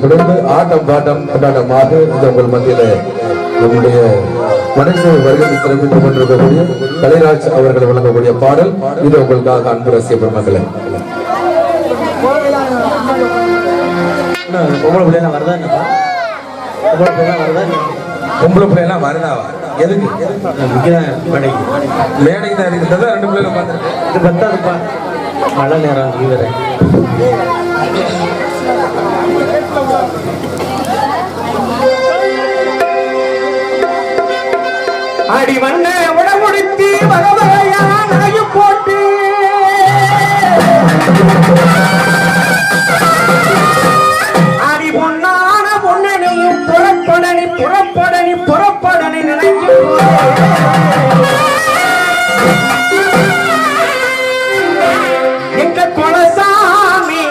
தொடர்ந்து ஆட்டம் பாட்டம் கொண்டாட்டமாக இந்த உங்கள் மத்தியில நம்முடைய மனித வருகை சிறப்பித்துக் கொண்டிருக்கக்கூடிய கலைராஜ் அவர்கள் வழங்கக்கூடிய பாடல் இது உங்களுக்காக அன்பு ரசிக பெருமக்களே. பொம்பளை பிள்ளைலாம் வருதா என்னப்பா? பொம்பளை பிள்ளைலாம் வருதா? பொம்பளை பிள்ளைலாம் வருதாவா? எதுக்கு மேடைக்கு மேடைக்கு தான் இருக்கிறதா? ரெண்டு பிள்ளைங்க பார்த்துருக்கேன். இது பத்தாதுப்பா, மழை நேரம் இவரை அடி வண்ண உடமுடித்து வகவகையா நகையும் போட்டு அடி பொன்னான பொன்னனையும் புறப்படனி புறப்படனி புறப்படனி நினைக்கும் எங்க குலசாமி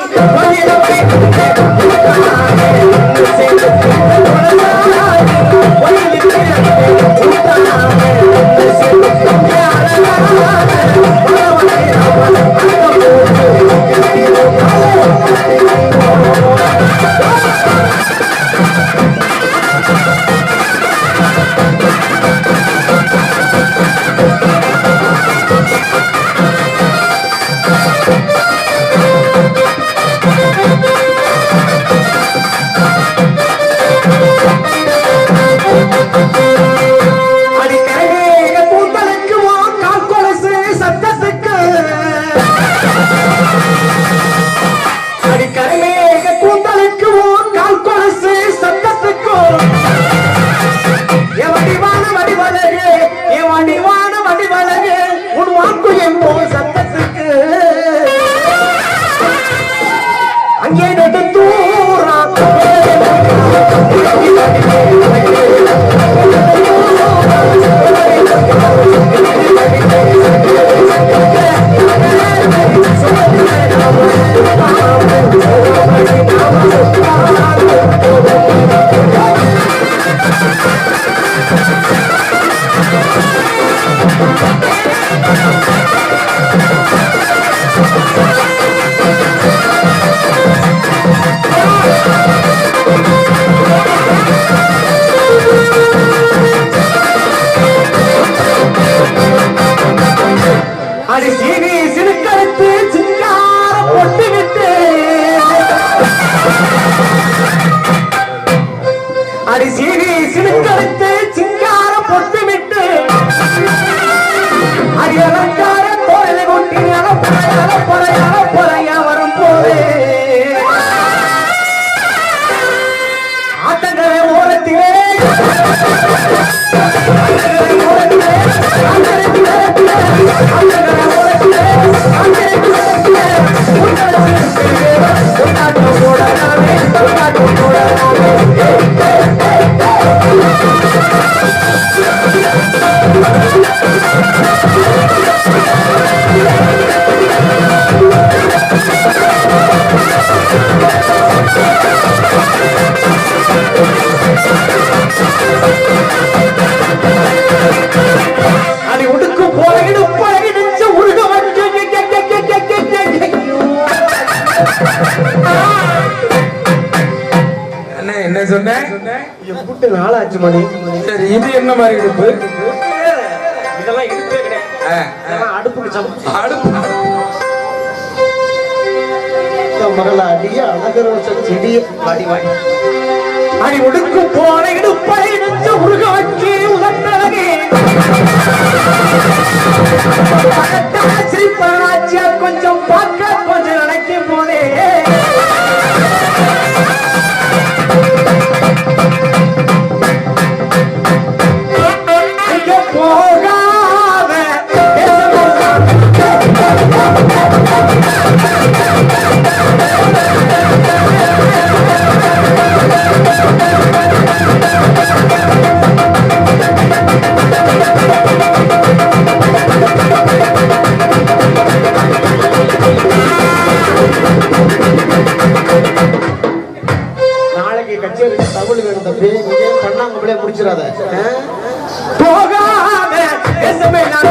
என்ன சொன்னேன்? நாளாச்சு மணி. சரி, இது என்ன மாதிரி இடுப்பு? இதெல்லாம் இடுப்பே கிடையாது. அடுப்புக்கு அடுப்பு மரல அடிய அழகர செடிய வாடி வாடி அடி உடுக்கு போன இடுப்பை நெஞ்சு உருக வச்சு உலட்டழகே சிரிப்பாச்சியா கொஞ்சம் பார்க்க கொஞ்சம் நினைக்கும் போதே அங்கே போகாத நாளைக்கு கச்சேரி தமிழ் வேணும் தம்பி. இங்கே பண்ணாமலே முடிச்சிடாத. போகாத எஸ்மே நான்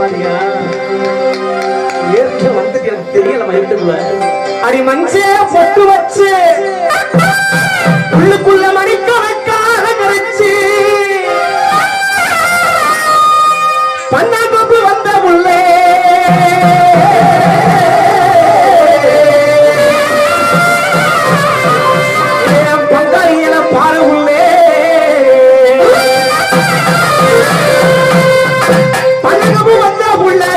பரவாயில்லையா ஏற்க வந்துட்டு எனக்கு தெரியல மயத்துக்குள்ள அடி மஞ்சே பொட்டு வச்சு உள்ளுக்குள்ள மணிக்கணக்காக கரைச்சு பண்ணாப்பு வந்த உள்ளே பங்காளியில பாரு உள்ளே பண்ணாப்பு வந்த உள்ளே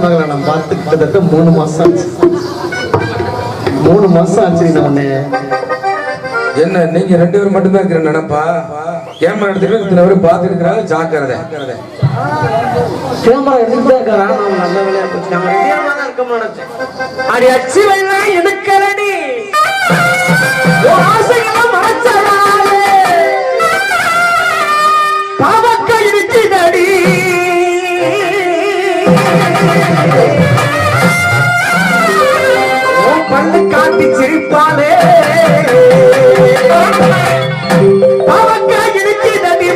மகளை நான் பார்த்து கிட்டத்தட்ட 3 மாசம் ஆச்சு. 3 மாசம் ஆச்சு. உன்னை என்ன நீங்க 2 பேரும் மட்டும்தான் இருக்கிற நினைப்பா? கேமரா எடுத்துட்டு இத்தனை பேரும் பார்த்து இருக்கிறாங்க. ஜாக்கிரதை. கேமரா எடுத்துட்டாரா? நான் நல்ல வேலையா போச்சு. நம்ம ரெடியாமா தான் இருக்கோம்னு நினைச்சேன். அடி அச்சி வெள்ளம் எடுக்கலடி ஓ ஆசையெல்லாம் மறைச்சறாளே பாவக்க இடிச்சிடடி பல்லு காட்டி சிரிப்பாலே பாவக்கா இடிச்சு நதி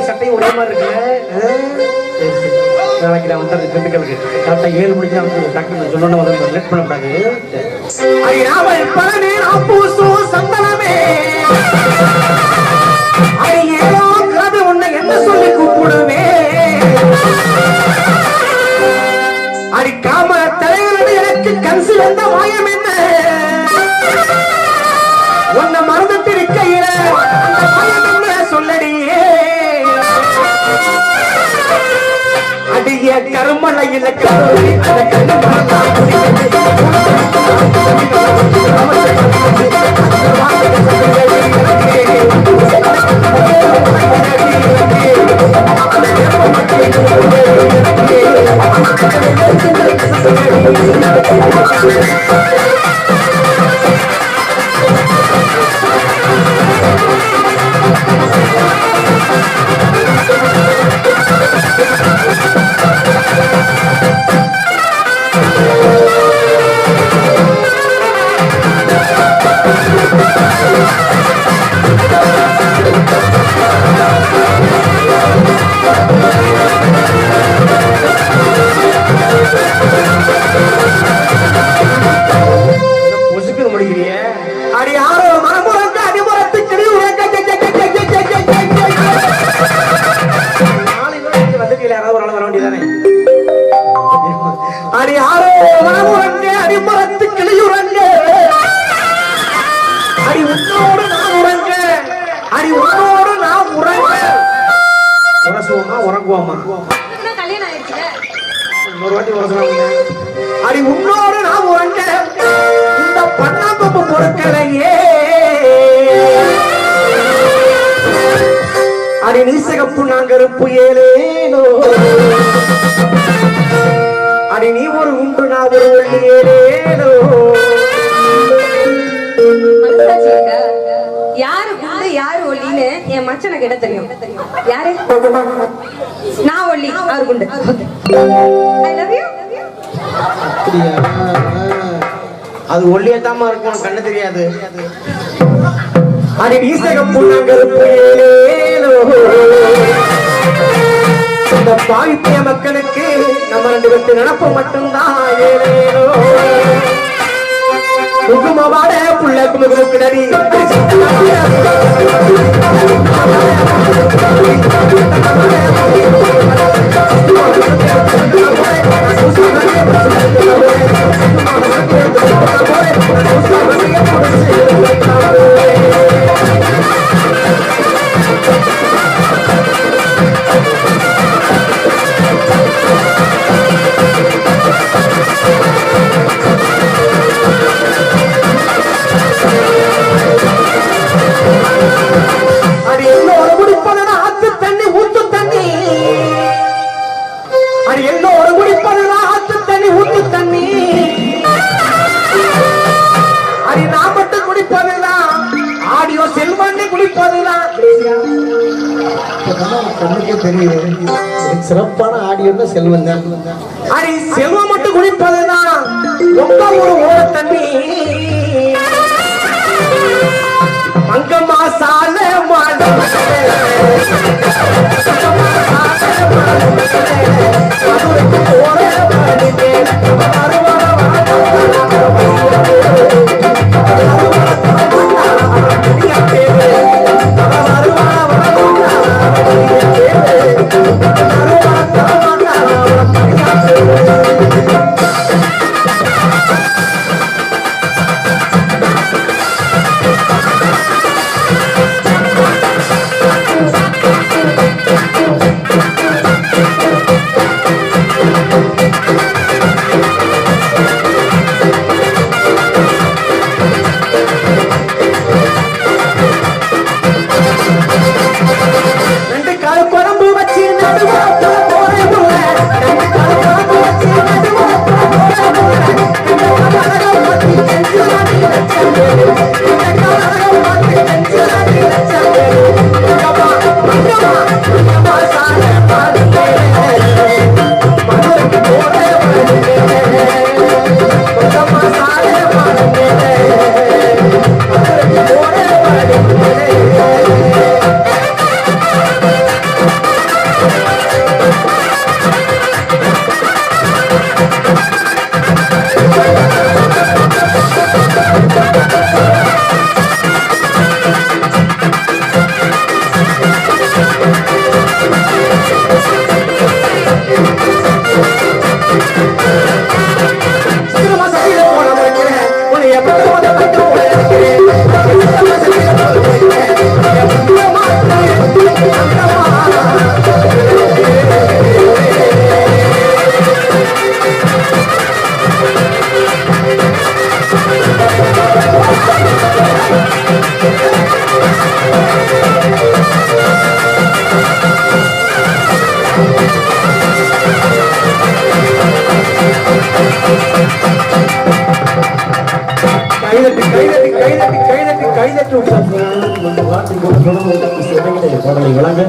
சட்டை ஒரே மாதிரி இருக்குல்ல. நாளைக்கு நான் வந்து திண்டுக்கலுக்கு கரெக்டா 7 மணிக்கு நான் டாக்டர் சொல்லணும் வந்து லேட் பண்ணக்கூடாது. உன்னை என்ன சொல்லி கூப்பிடுவே அடி காம தலைவரோடு எனக்கு கன்சு வந்த மாயம் என்ன உன்னை மறந்துட்டு இருக்கையில அந்த மாயம் என்ன சொல்லடியே அடிய கருமலையில கருவி அந்த பொசுக்கு முடிக்கிறிய அடி யாரோ மனமுறங்க அடிமுறத்து கிளி வந்துட்டீங்களா யாராவது ஒரு ஆள் வர வேண்டியதானே அடி யாரோ மனமுறங்க அடிமுறத்து கிளியுறங்க அடி உன்னோடு நான் உறங்க அடி உன்னோடு நான் உறங்க உரசுவோமா உறங்குவோமா கல்யாணம் ஆயிடுச்சுல ஒரு வாட்டி உரசுவாங்க அடி உன்னோடு நான் உறங்க இந்த பண்ணாம்பு பொருட்களையே அடி நீசகப்பு நாங்கருப்பு ஏலேனோ அடி நீ ஒரு உண்டு நான் ஒரு ஒள்ளி ஏலேனோ மனசாட்சி இருக்கா? யாரு குண்டு யாரு ஒல்லின்னு என் மச்சனை கிட்ட தெரியும். யாரு நான் ஒல்லி அவரு குண்டு. I love you. அப்படியா? அது ஒல்லியத்தாம இருக்கும் உனக்கு கண்ணு தெரியாது அடி நீசகப்பு நாங்கருப்பு ஏலேனோ இந்த பாவிப்பிய மக்களுக்கு நம்ம ரெண்டு பேருக்கு நினப்பு மட்டும்தான் ஏலேனோ குங்குமவாட புள்ள குமுகுமுக்குடடி அது எல்லோரு குடிப்பதுனா ஆத்து தண்ணி ஊத்து தண்ணி அது எல்லோரு குடிப்பதுனா ஆத்து தண்ணி ஊத்து தண்ணி அது நான் மட்டும் குடிப்பதுதான் ஆடியோ செல்வண்ணி குடிப்பதுதான் கண்ணுக்கே தெரியுது எனக்கு சிறப்பான ஆடியோன்னா செல்வன் தான். அது செல்வம் மட்டும் குடிப்பதுதான் ரொம்ப ஒரு ஓட தண்ணி அங்கம்மா சால மாடம் கைதட்டி பாடலை வழங்க